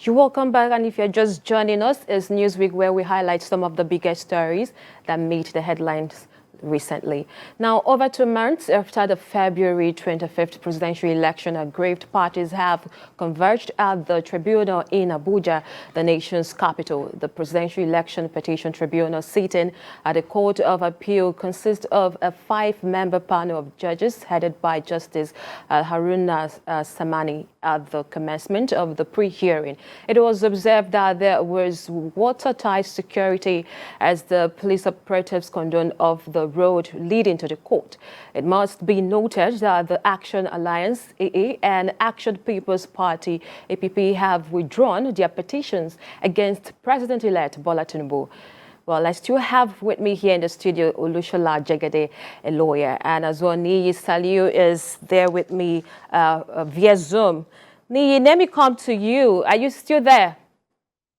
You're welcome back, and if you're just joining us, it's Newsweek, where we highlight some of the biggest stories that made the headlines recently. Now, over 2 months after the February 25th presidential election, aggrieved parties have converged at the tribunal in Abuja, the nation's capital. The Presidential Election Petitions Tribunal, sitting at the Court of Appeal, consists of a 5-member panel of judges headed by Justice Haruna Samani. At the commencement of the pre-hearing, it was observed that there was watertight security as the police operatives cordoned off the road leading to the court. It must be noted that the Action Alliance AA and Action People's Party APP have withdrawn their petitions against President-elect Bola Tinubu. Well, I still have with me here in the studio Olushola Jegede, a lawyer, and as well Niyi Saliu is there with me via Zoom. Niyi, let me come to you. Are you still there?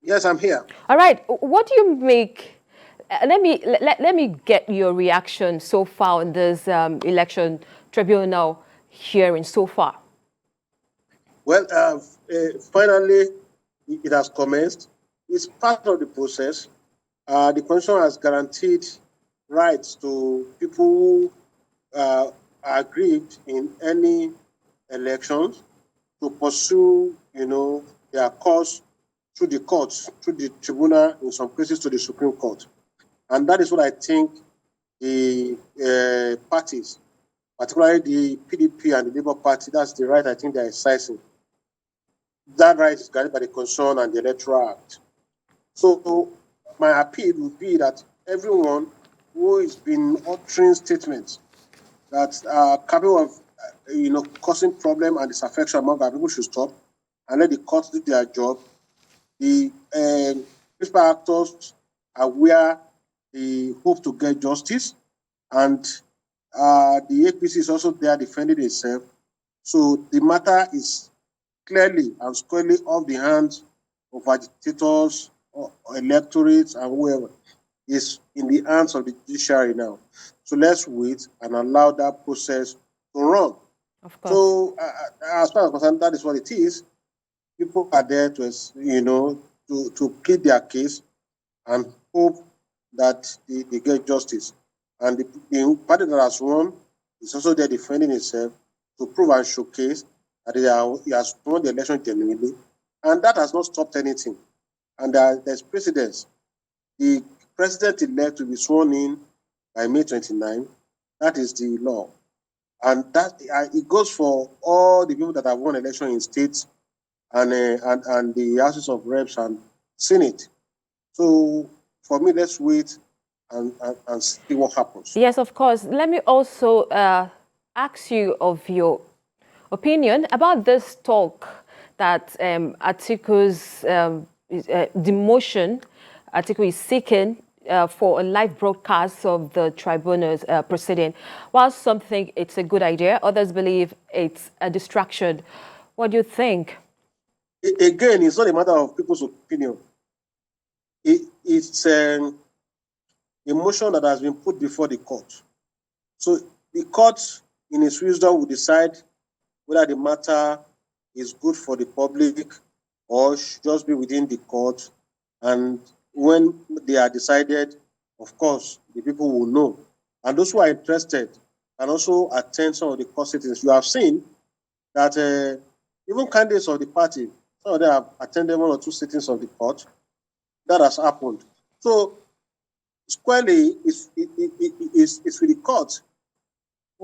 Yes, I'm here. All right. What do you make? Let me get your reaction so far on this election tribunal hearing so far. Well, finally, it has commenced. It's part of the process. The Constitution has guaranteed rights to people who are aggrieved in any elections to pursue, their cause through the courts, through the tribunal, in some cases to the Supreme Court. And that is what I think the parties, particularly the PDP and the Labour Party, that's the right I think they're exercising. That right is guaranteed by the Constitution and the Electoral Act. So my appeal would be that everyone who has been uttering statements that are capable of, causing problem and disaffection among our people should stop and let the courts do their job. The principal actors are where they hope to get justice, and the APC is also there defending itself. So the matter is clearly and squarely off the hands of agitators, or electorates, and whoever. Is in the hands of the judiciary now. So let's wait and allow that process to run. Of course. So as far as I'm concerned, that is what it is. People are there to, to plead their case and hope that they get justice. And the party that has won is also there defending itself to prove and showcase that he has won the election genuinely. And that has not stopped anything. And there's precedence. The president-elect will be sworn in by May 29. That is the law. And that it goes for all the people that have won election in states and the houses of reps and Senate. So for me, let's wait and see what happens. Yes, of course. Let me also ask you of your opinion about this talk that Atiku's demotion, Atiku is seeking for a live broadcast of the tribunal's proceeding. While some think it's a good idea, others believe it's a distraction. What do you think? Again, it's not a matter of people's opinion. It's a motion that has been put before the court. So the court, in its wisdom, will decide whether the matter is good for the public or should just be within the court. And when they are decided, of course, the people will know. And those who are interested can also attend some of the court sittings. You have seen that even candidates of the party, some of them have attended 1 or 2 sittings of the court. That has happened. So, squarely, it's with the court.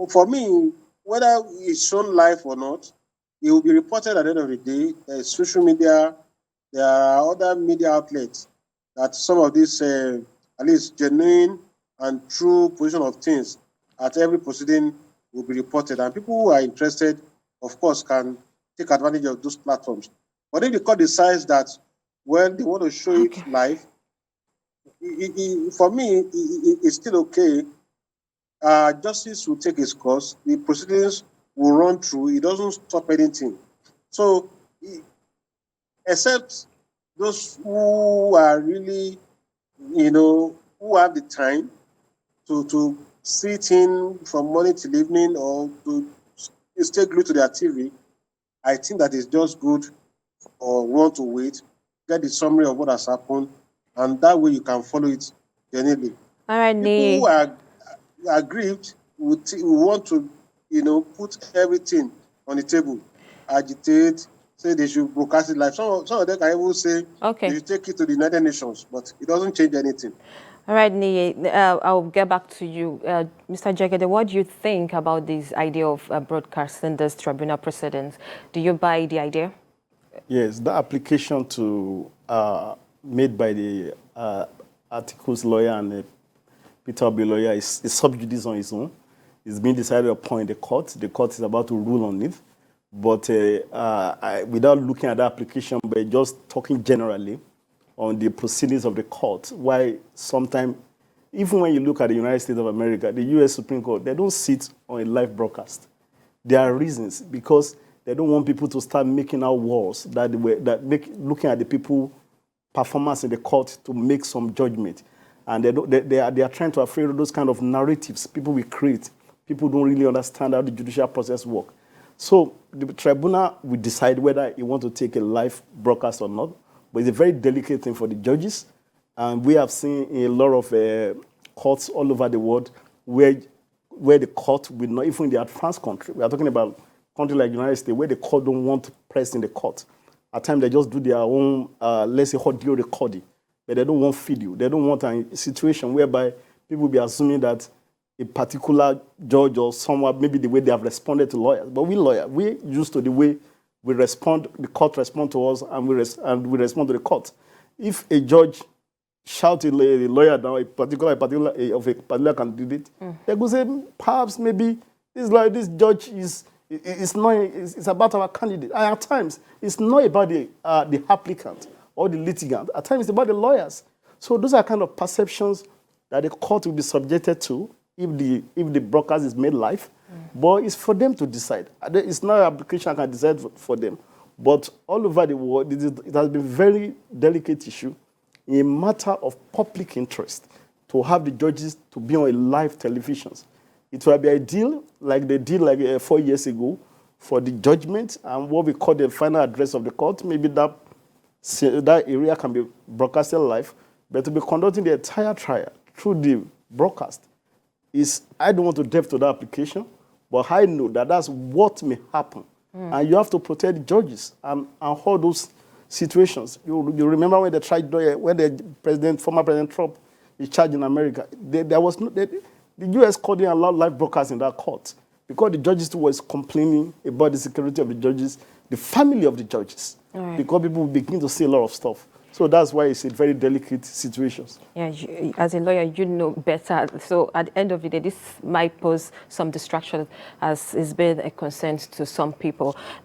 For me, whether it's shown live or not, it will be reported at the end of the day. There is social media, there are other media outlets that some of these, at least genuine and true position of things at every proceeding will be reported. And people who are interested, of course, can take advantage of those platforms. But if the court decides that, well, they want to show it live, for me, it's still okay. Justice will take its course. The proceedings will run through. It doesn't stop anything. So, except those who are really, who have the time to sit in from morning till evening or to stay glued to their TV, I think that is just good or want to wait, get the summary of what has happened, and that way you can follow it genuinely. All right, People who are aggrieved will want to, put everything on the table, agitate, say they should broadcast it live. Some of them can even say they should take it to the United Nations, but it doesn't change anything. All right, Niye, I'll get back to you. Mr. Jegede, what do you think about this idea of broadcasting this tribunal proceedings? Do you buy the idea? Yes, the application made by the Articles lawyer and Peter Obi lawyer is sub judice on its own. It's been decided upon in the court. The court is about to rule on it. But without looking at the application, but just talking generally on the proceedings of the court, why sometimes, even when you look at the United States of America, the U.S. Supreme Court, they don't sit on a live broadcast. There are reasons, because they don't want people to start making out walls looking at the people performance in the court to make some judgment. And they are trying to afraid of those kind of narratives people will create. People don't really understand how the judicial process works. So the tribunal will decide whether it wants to take a live broadcast or not. But it's a very delicate thing for the judges. And we have seen in a lot of courts all over the world where the court will not, even in the advanced country, we are talking about countries like the United States, where the court don't want press in the court. At times they just do their own, let's say, audio recording, but they don't want video. They don't want a situation whereby people will be assuming that a particular judge or someone, maybe the way they have responded to lawyers. But we lawyers, we're used to the way we respond, the court responds to us, and we respond to the court. If a judge shouts a lawyer down, a particular candidate, they go say, perhaps maybe this judge it's about our candidate. And at times, it's not about the applicant or the litigant. At times, it's about the lawyers. So those are kind of perceptions that the court will be subjected to if the broadcast is made live. But it's for them to decide. It's not an application I can decide for them. But all over the world, it has been a very delicate issue, a matter of public interest, to have the judges to be on a live televisions. It will be ideal, like they did 4 years ago, for the judgment and what we call the final address of the court. Maybe that area can be broadcasted live, but to be conducting the entire trial through the broadcast I don't want to delve to that application, but I know that that's what may happen. And you have to protect the judges and all those situations. You remember when the former President Trump is charged in America, there was no, the U.S. court didn't allow live broadcast in that court because the judges too was complaining about the security of the judges, the family of the judges, because people begin to see a lot of stuff. So that's why it's a very delicate situation. Yeah, as a lawyer, you know better. So at the end of the day, this might pose some distraction, as it's been a concern to some people.